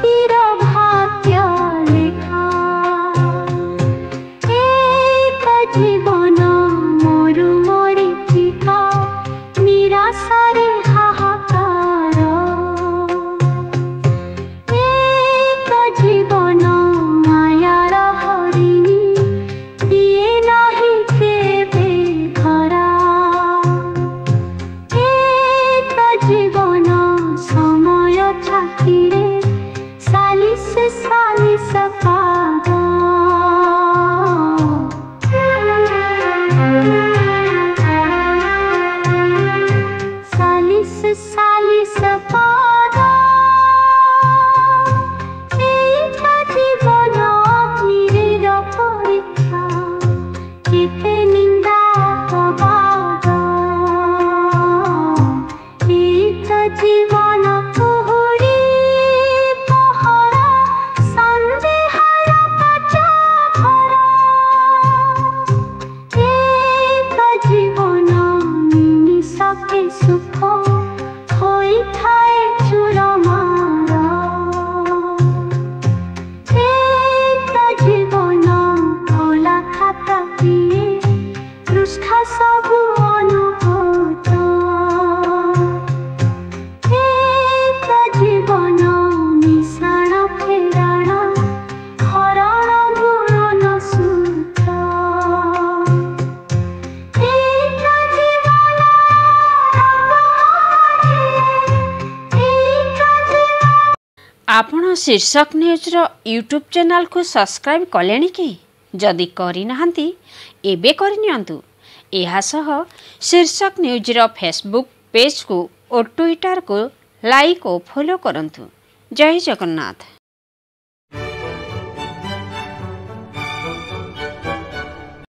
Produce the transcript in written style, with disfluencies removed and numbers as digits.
तिर भाग्य लेखा एक जीवन मोरु मरीचिका निराशारे हाहाकार एक जीवन मायार हरिणी दिए नाही केबे धरा एक जीवन समय छातीरे सालिस सालिस पाद सालिस सालिस पाद एक जीवन अग्निर परीक्षा केते निंदा अपवाद एक जीवन कुहुड़ी पहरा संदेहर काचा भरा एक जीवन निमिषके सुख होइथाए चूरमार एक जीवन खोला खाता पिए पृष्ठा सबु अनुभूत एक जीवन मिश्रण फेराण हरण गुण सूत एक जीवन आपण शीर्षक न्यूज यूट्यूब चैनल को सब्सक्राइब कले कि जदि करना एबे करनियंतु। एहा सह शीर्षक न्यूज फेसबुक पेज को और ट्विटर को लाइक और फॉलो करंतु। जय जगन्नाथ।